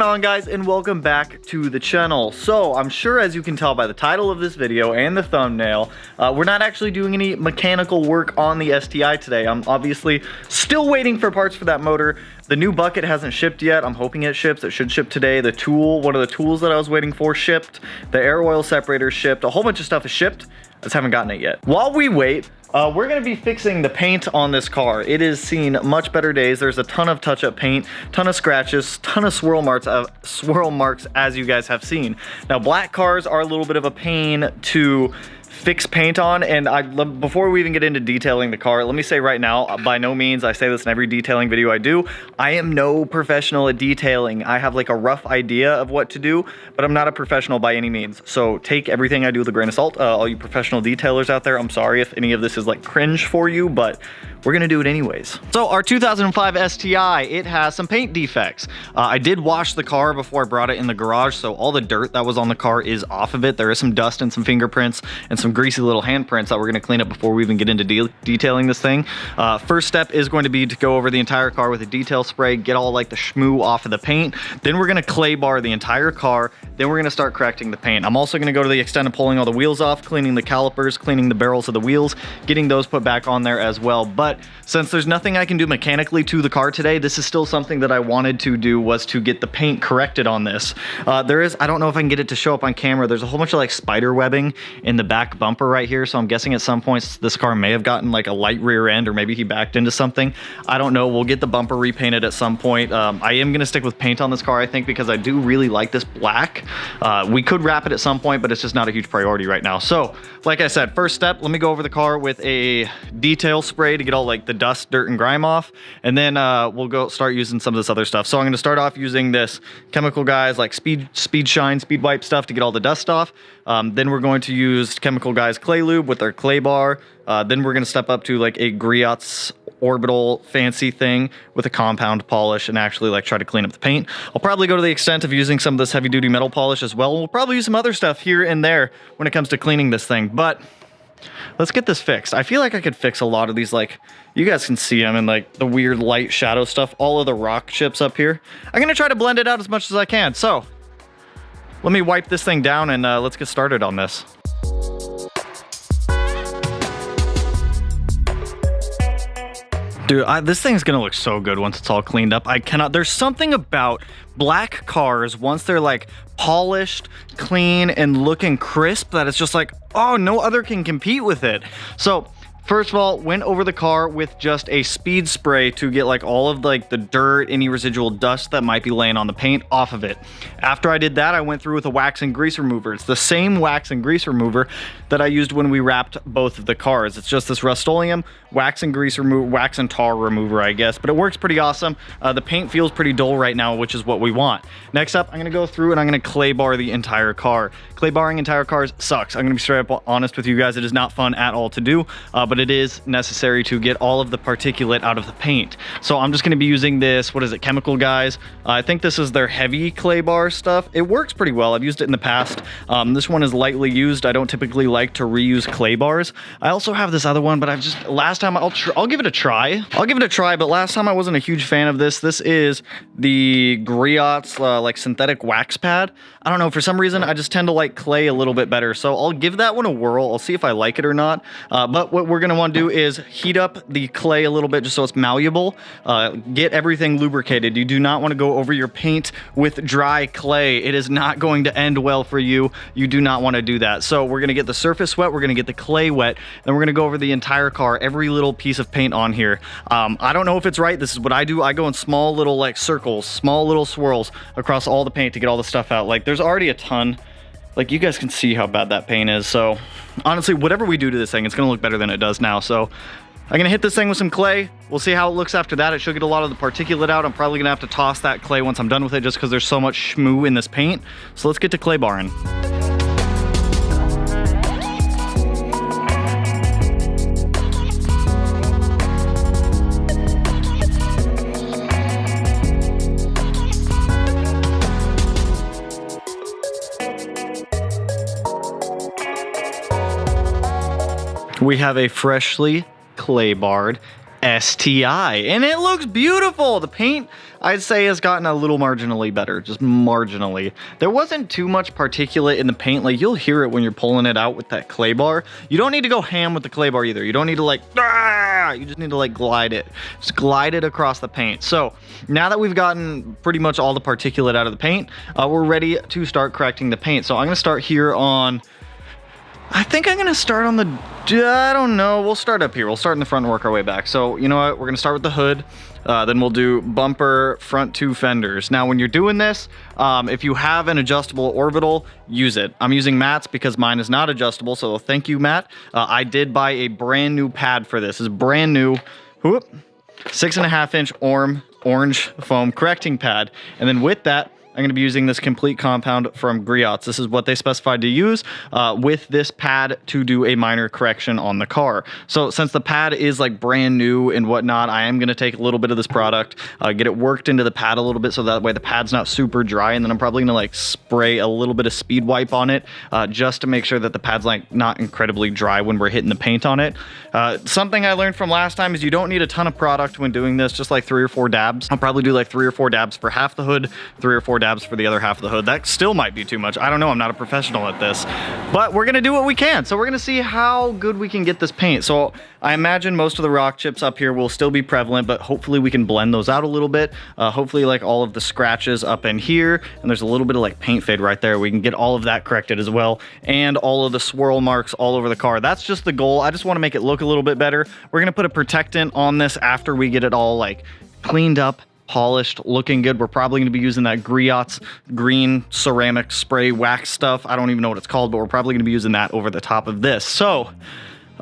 on, guys, and welcome back to the channel. So I'm sure, as you can tell by the title of this video and the thumbnail, we're not actually doing any mechanical work on the STI today. I'm obviously still waiting for parts for that motor. The new bucket hasn't shipped yet. I'm hoping it ships. It should ship today. The tool, one of the tools that I was waiting for, shipped. The air oil separator shipped. A whole bunch of stuff is shipped. I just haven't gotten it yet. While we wait, we're gonna be fixing the paint on this car. It has seen much better days. There's a ton of touch-up paint, ton of scratches, ton of swirl marks as you guys have seen. Now, black cars are a little bit of a pain to fix paint on, and before we even get into detailing the car, let me say right now, by no means, I say this in every detailing video I do, I am no professional at detailing. I have like a rough idea of what to do, but I'm not a professional by any means. So take everything I do with a grain of salt. All you professional detailers out there, I'm sorry if any of this is like cringe for you, but we're gonna do it anyways. So our 2005 STI, it has some paint defects. I did wash the car before I brought it in the garage, so all the dirt that was on the car is off of it. There is some dust and some fingerprints and some greasy little handprints that we're gonna clean up before we even get into detailing this thing. First step is going to be to go over the entire car with a detail spray, get all like the schmoo off of the paint. Then we're gonna clay bar the entire car. Then we're gonna start correcting the paint. I'm also gonna go to the extent of pulling all the wheels off, cleaning the calipers, cleaning the barrels of the wheels, getting those put back on there as well. But since there's nothing I can do mechanically to the car today, this is still something that I wanted to do, was to get the paint corrected on this. I don't know if I can get it to show up on camera. There's a whole bunch of like spider webbing in the back bumper right here. So I'm guessing at some points this car may have gotten like a light rear end, or maybe he backed into something. I don't know. We'll get the bumper repainted at some point. I am gonna stick with paint on this car, I think, because I do really like this black. We could wrap it at some point, but it's just not a huge priority right now. So like I said, first step, let me go over the car with a detail spray to get all like the dust, dirt, and grime off, and then we'll go start using some of this other stuff. So I'm going to start off using this Chemical Guys like speed shine, speed wipe stuff to get all the dust off. Then we're going to use Chemical Guys clay lube with our clay bar. Then we're going to step up to like a Griot's orbital fancy thing with a compound polish and actually like try to clean up the paint. I'll probably go to the extent of using some of this heavy duty metal polish as well. We'll probably use some other stuff here and there when it comes to cleaning this thing, but let's get this fixed. I feel like I could fix a lot of these, like, you guys can see them in like the weird light shadow stuff, all of the rock chips up here. I'm gonna try to blend it out as much as I can. So let me wipe this thing down and let's get started on this. Dude, this thing's gonna look so good once it's all cleaned up. There's something about black cars, once they're like polished, clean, and looking crisp, that it's just like, oh, no other can compete with it. So first of all, went over the car with just a speed spray to get like all of like the dirt, any residual dust that might be laying on the paint off of it. After I did that, I went through with a wax and grease remover. It's the same wax and grease remover that I used when we wrapped both of the cars. It's just this Rust-Oleum wax and grease remover, wax and tar remover, I guess, but it works pretty awesome. The paint feels pretty dull right now, which is what we want. Next up, I'm gonna go through and I'm gonna clay bar the entire car. Clay barring entire cars sucks. I'm gonna be straight up honest with you guys. It is not fun at all to do, but it is necessary to get all of the particulate out of the paint. So I'm just gonna be using this, what is it, Chemical Guys. I think this is their heavy clay bar stuff. It works pretty well. I've used it in the past. This one is lightly used. I don't typically like to reuse clay bars. I also have this other one, but last time I'll give it a try. But last time I wasn't a huge fan of this. This is the Griot's like synthetic wax pad. I don't know, for some reason I just tend to like clay a little bit better, so I'll give that one a whirl. I'll see if I like it or not. But what we're gonna want to do is heat up the clay a little bit just so it's malleable. Get everything lubricated. You do not want to go over your paint with dry clay. It is not going to end well for you. You do not want to do that. So we're gonna get the surface wet, we're gonna get the clay wet, then we're gonna go over the entire car, every little piece of paint on here. I don't know if it's right. This is what I do. I go in small little like circles, small little swirls across all the paint to get all the stuff out. Like there's already a ton. Like you guys can see how bad that paint is. So honestly, whatever we do to this thing, it's gonna look better than it does now. So I'm gonna hit this thing with some clay. We'll see how it looks after that. It should get a lot of the particulate out. I'm probably gonna have to toss that clay once I'm done with it, just because there's so much schmoo in this paint. So let's get to clay barring. We have a freshly clay barred STI, and it looks beautiful. The paint, I'd say, has gotten a little marginally better, just marginally. There wasn't too much particulate in the paint. Like, you'll hear it when you're pulling it out with that clay bar. You don't need to go ham with the clay bar either. You don't need to like, you just need to like glide it. Just glide it across the paint. So now that we've gotten pretty much all the particulate out of the paint, we're ready to start correcting the paint. So I'm gonna start here on, I think I'm gonna start on the, I don't know, we'll start up here. We'll start in the front and work our way back. So you know what, we're gonna start with the hood, then we'll do bumper, front two fenders. Now when you're doing this, if you have an adjustable orbital, use it. I'm using Matt's because mine is not adjustable, so thank you, Matt. I did buy a brand new pad for this. It's brand new, whoop, 6.5 inch orange foam correcting pad. And then with that, I'm going to be using this complete compound from Griot's. This is what they specified to use with this pad to do a minor correction on the car. So since the pad is like brand new and whatnot, I am going to take a little bit of this product, get it worked into the pad a little bit so that way the pad's not super dry. And then I'm probably going to like spray a little bit of speed wipe on it just to make sure that the pad's like not incredibly dry when we're hitting the paint on it. Something I learned from last time is you don't need a ton of product when doing this, just like 3 or 4 dabs. I'll probably do like 3 or 4 dabs for half the hood, 3 or 4 dabs for the other half of the hood. That still might be too much. I don't know. I'm not a professional at this, but we're going to do what we can. So we're going to see how good we can get this paint. So I imagine most of the rock chips up here will still be prevalent, but hopefully we can blend those out a little bit. Hopefully like all of the scratches up in here, and there's a little bit of like paint fade right there. We can get all of that corrected as well. And all of the swirl marks all over the car. That's just the goal. I just want to make it look a little bit better. We're going to put a protectant on this after we get it all like cleaned up, polished, looking good. We're probably going to be using that Griot's green ceramic spray wax stuff. I don't even know what it's called, but we're probably going to be using that over the top of this. So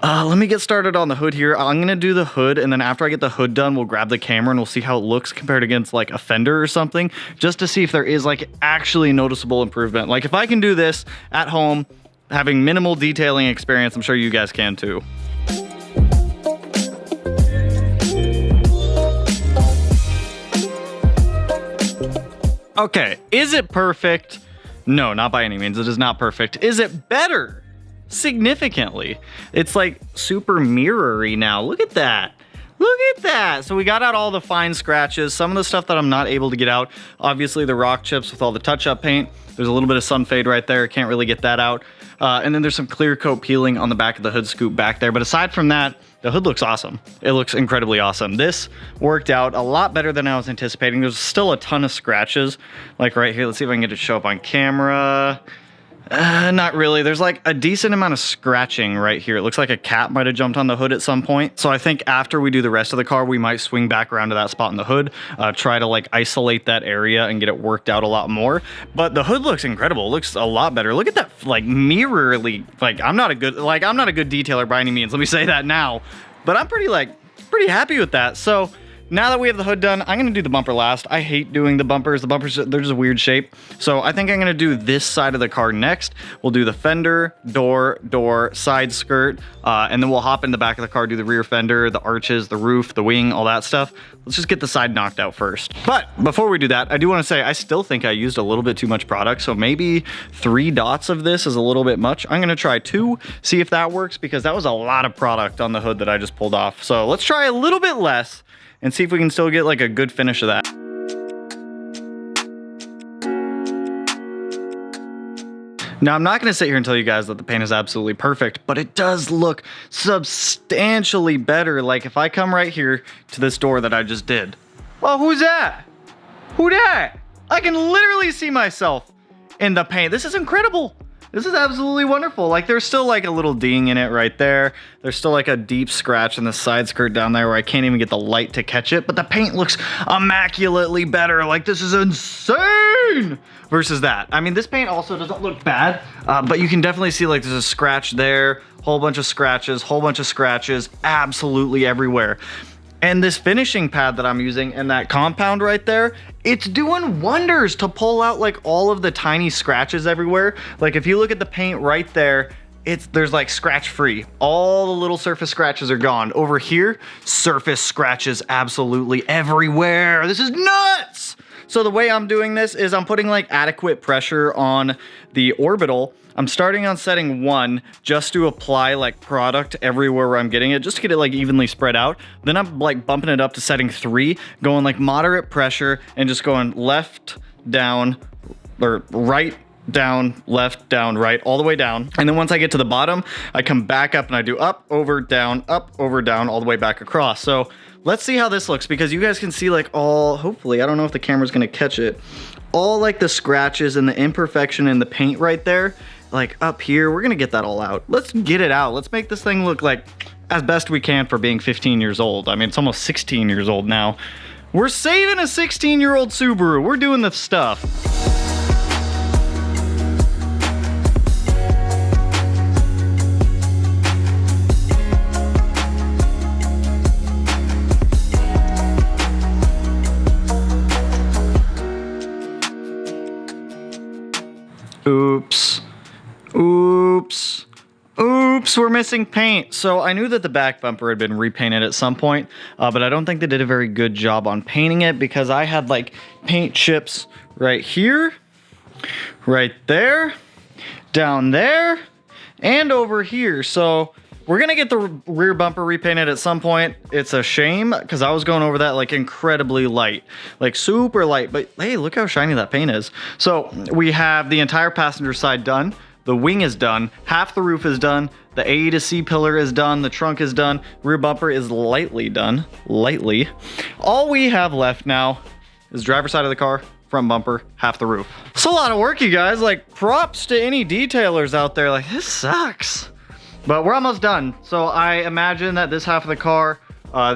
let me get started on the hood here. I'm going to do the hood, and then after I get the hood done, we'll grab the camera and we'll see how it looks compared against like a fender or something, just to see if there is like actually noticeable improvement. Like if I can do this at home, having minimal detailing experience, I'm sure you guys can too. Okay, is it perfect? No, not by any means. It is not perfect. Is it better? Significantly. It's like super mirror-y now. Look at that. Look at that. So we got out all the fine scratches. Some of the stuff that I'm not able to get out, obviously the rock chips with all the touch-up paint. There's a little bit of sun fade right there. Can't really get that out. And then there's some clear coat peeling on the back of the hood scoop back there. But aside from that, the hood looks awesome. It looks incredibly awesome. This worked out a lot better than I was anticipating. There's still a ton of scratches, like right here. Let's see if I can get it to show up on camera. Not really. There's like a decent amount of scratching right here. It looks like a cat might have jumped on the hood at some point. So I think after we do the rest of the car, we might swing back around to that spot in the hood, try to like isolate that area and get it worked out a lot more. But the hood looks incredible. It looks a lot better. Look at that, like mirrorly, like I'm not a good detailer by any means. Let me say that now, but I'm pretty happy with that. So now that we have the hood done, I'm going to do the bumper last. I hate doing the bumpers. The bumpers, they're just a weird shape. So I think I'm going to do this side of the car next. We'll do the fender, door, side skirt, and then we'll hop in the back of the car, do the rear fender, the arches, the roof, the wing, all that stuff. Let's just get the side knocked out first. But before we do that, I do want to say I still think I used a little bit too much product. So maybe 3 dots of this is a little bit much. I'm going to try 2, see if that works, because that was a lot of product on the hood that I just pulled off. So let's try a little bit less and see if we can still get like a good finish of that. Now, I'm not going to sit here and tell you guys that the paint is absolutely perfect, but it does look substantially better. Like if I come right here to this door that I just did. Well, who's that? Who that? I can literally see myself in the paint. This is incredible. This is absolutely wonderful. Like there's still like a little ding in it right there. There's still like a deep scratch in the side skirt down there where I can't even get the light to catch it, but the paint looks immaculately better. Like this is insane versus that. I mean, this paint also doesn't look bad, but you can definitely see like there's a scratch there, whole bunch of scratches, absolutely everywhere. And this finishing pad that I'm using and that compound right there, it's doing wonders to pull out like all of the tiny scratches everywhere. Like if you look at the paint right there, there's like scratch free. All the little surface scratches are gone. Over here, surface scratches absolutely everywhere. This is nuts. So the way I'm doing this is I'm putting like adequate pressure on the orbital. I'm starting on setting 1 just to apply like product everywhere where I'm getting it, just to get it like evenly spread out. Then I'm like bumping it up to setting 3, going like moderate pressure and just going left, down, or right, down, left, down, right, all the way down. And then once I get to the bottom, I come back up and I do up, over, down, all the way back across. So let's see how this looks, because you guys can see like all, hopefully, I don't know if the camera's gonna catch it, all like the scratches and the imperfection in the paint right there. Like up here, we're gonna get that all out. Let's get it out. Let's make this thing look like as best we can for being 15 years old. I mean, it's almost 16 years old now. We're saving a 16-year-old Subaru. We're doing this stuff. Oops. Oops. Oops, we're missing paint. So I knew that the back bumper had been repainted at some point, but I don't think they did a very good job on painting it, because I had like paint chips right here, right there, down there, and over here. So we're gonna get the rear bumper repainted at some point. It's a shame, because I was going over that like incredibly light, like super light, but hey, look how shiny that paint is. So we have the entire passenger side done. The wing is done, half the roof is done, the A to C pillar is done, the trunk is done, rear bumper is lightly done, lightly. All we have left now is driver's side of the car, front bumper, half the roof. It's a lot of work, you guys. Like, props to any detailers out there. Like, this sucks. But we're almost done. So I imagine that this half of the car,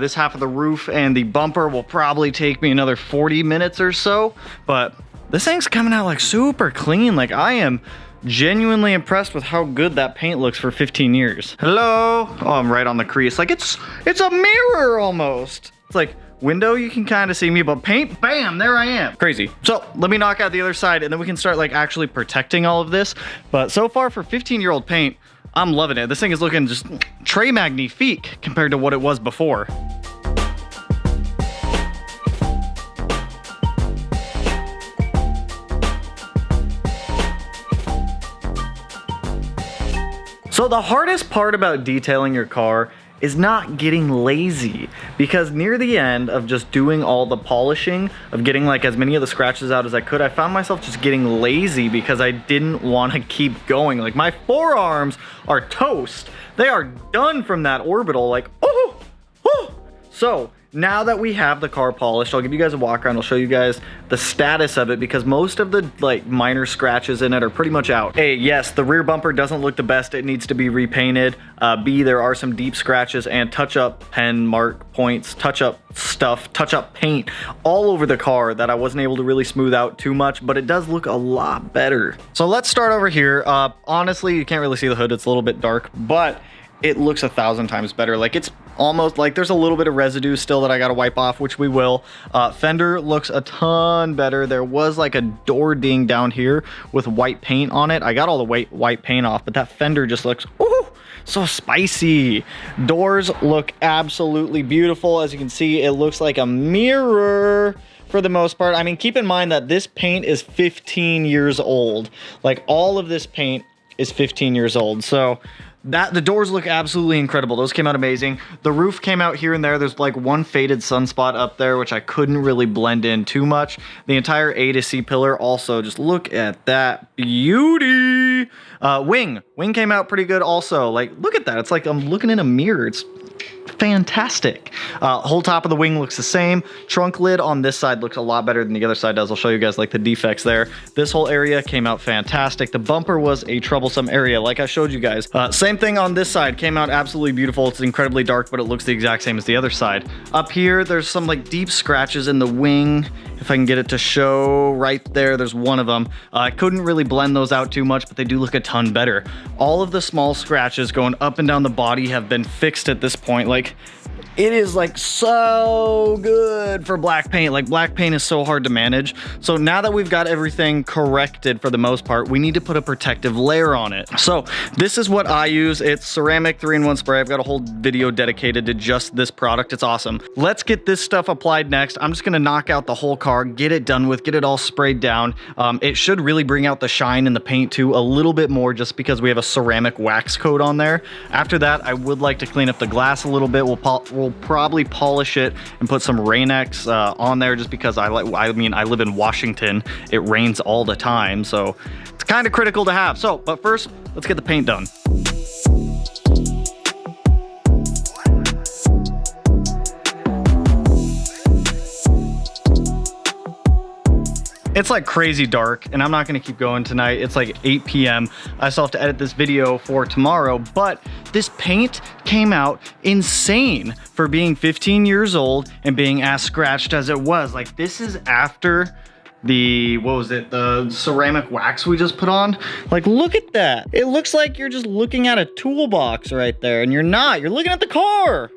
this half of the roof and the bumper will probably take me another 40 minutes or so. But this thing's coming out like super clean. Like, I am genuinely impressed with how good that paint looks for 15 years. Hello? Oh, I'm right on the crease. Like, it's a mirror almost. It's like window, you can kind of see me, but paint, bam, there I am. Crazy. So let me knock out the other side and then we can start like actually protecting all of this. But so far for 15-year-old paint, I'm loving it. This thing is looking just très magnifique compared to what it was before. So the hardest part about detailing your car is not getting lazy, because near the end of just doing all the polishing, of getting like as many of the scratches out as I could, I found myself just getting lazy because I didn't want to keep going. Like, my forearms are toast. They are done from that orbital, like, oh, oh. So now that we have the car polished, I'll give you guys a walk around. I'll show you guys the status of it, because most of the like minor scratches in it are pretty much out. A, yes, the rear bumper doesn't look the best. It needs to be repainted. B, there are some deep scratches and touch-up pen mark points, touch-up stuff, touch-up paint all over the car that I wasn't able to really smooth out too much, but it does look a lot better. So let's start over here. Honestly, you can't really see the hood. It's a little bit dark, but it looks 1,000 times better. Like, it's almost like there's a little bit of residue still that I gotta wipe off, which we will. Fender looks a ton better. There was like a door ding down here with white paint on it. I got all the white paint off, but that fender just looks, ooh, so spicy. Doors look absolutely beautiful. As you can see, it looks like a mirror for the most part. I mean, keep in mind that this paint is 15 years old. Like, all of this paint is 15 years old. So that the doors look absolutely incredible. Those came out amazing. The roof came out here and there. There's like one faded sunspot up there, which I couldn't really blend in too much. The entire A to C pillar also, just look at that beauty. Wing came out pretty good also. Like, look at that. It's like I'm looking in a mirror. It's fantastic. Whole top of the wing looks the same. Trunk lid on this side looks a lot better than the other side does. I'll show you guys like the defects there. This whole area came out fantastic. The bumper was a troublesome area, like I showed you guys. Same thing on this side, came out absolutely beautiful. It's incredibly dark, but it looks the exact same as the other side. Up here, there's some like deep scratches in the wing. If I can get it to show right there, there's one of them. I couldn't really blend those out too much, but they do look a ton better. All of the small scratches going up and down the body have been fixed at this point. Like, Like, it is like so good for black paint. Like, black paint is so hard to manage. So now that we've got everything corrected for the most part, we need to put a protective layer on it. So this is what I use. It's ceramic 3-in-1 spray. I've got a whole video dedicated to just this product. It's awesome. Let's get this stuff applied next. I'm just gonna knock out the whole car, get it done with, get it all sprayed down. It should really bring out the shine in the paint too a little bit more, just because we have a ceramic wax coat on there. After that, I would like to clean up the glass a little bit. We'll probably polish it and put some Rain-X on there, just because I live in Washington. It rains all the time, so it's kind of critical to have. So, but first, let's get the paint done. It's like crazy dark, and I'm not gonna keep going tonight. It's like 8 p.m. I still have to edit this video for tomorrow, but this paint came out insane for being 15 years old and being as scratched as it was. Like, this is after the, what was it, the ceramic wax we just put on. Like, look at that. It looks like you're just looking at a toolbox right there, and you're not. You're looking at the car.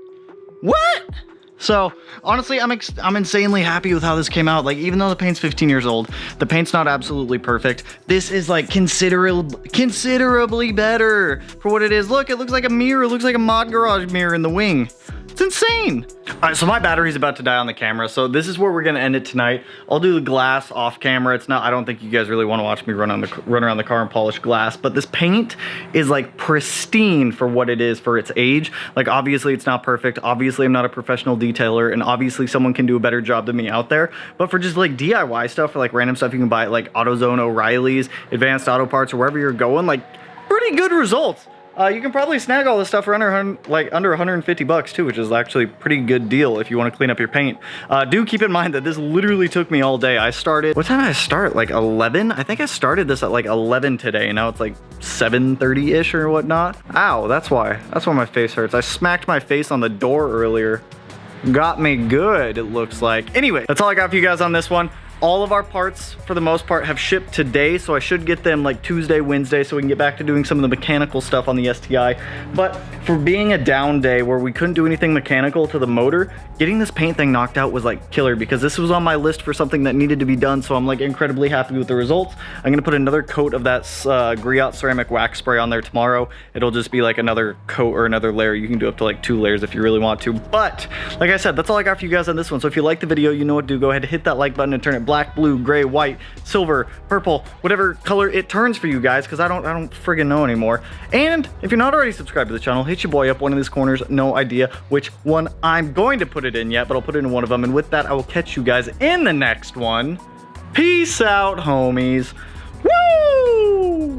What? So honestly, I'm insanely happy with how this came out. Like, even though the paint's 15 years old, the paint's not absolutely perfect. This is like considerably better for what it is. Look, it looks like a mirror. It looks like a Mod Garage mirror in the wing. It's insane. All right, so my battery's about to die on the camera, so this is where we're gonna end it tonight. I'll do the glass off camera. It's not, I don't think you guys really wanna watch me run around the car and polish glass, but this paint is like pristine for what it is for its age. Like, obviously it's not perfect. Obviously I'm not a professional detailer, and obviously someone can do a better job than me out there. But for just like DIY stuff, for like random stuff you can buy at like AutoZone, O'Reilly's, Advanced Auto Parts, or wherever you're going, like, pretty good results. You can probably snag all this stuff for under 150 bucks too, which is actually a pretty good deal if you want to clean up your paint. Do keep in mind that this literally took me all day. I started, what time did I start? Like 11? I think I started this at like 11 today. Now it's like 7:30-ish or whatnot. Ow, that's why my face hurts. I smacked my face on the door earlier. Got me good, it looks like. Anyway, that's all I got for you guys on this one. All of our parts, for the most part, have shipped today, so I should get them like Tuesday, Wednesday, so we can get back to doing some of the mechanical stuff on the STI. But for being a down day where we couldn't do anything mechanical to the motor, getting this paint thing knocked out was like killer, because this was on my list for something that needed to be done, so I'm like incredibly happy with the results. I'm gonna put another coat of that Griot ceramic wax spray on there tomorrow. It'll just be like another coat or another layer. You can do up to like 2 layers if you really want to. But like I said, that's all I got for you guys on this one. So if you like the video, you know what to do. Go ahead and hit that like button and turn it black, blue, gray, white, silver, purple, whatever color it turns for you guys, because I don't friggin' know anymore. And if you're not already subscribed to the channel, hit your boy up one of these corners. No idea which one I'm going to put it in yet, but I'll put it in one of them. And with that, I will catch you guys in the next one. Peace out, homies. Woo!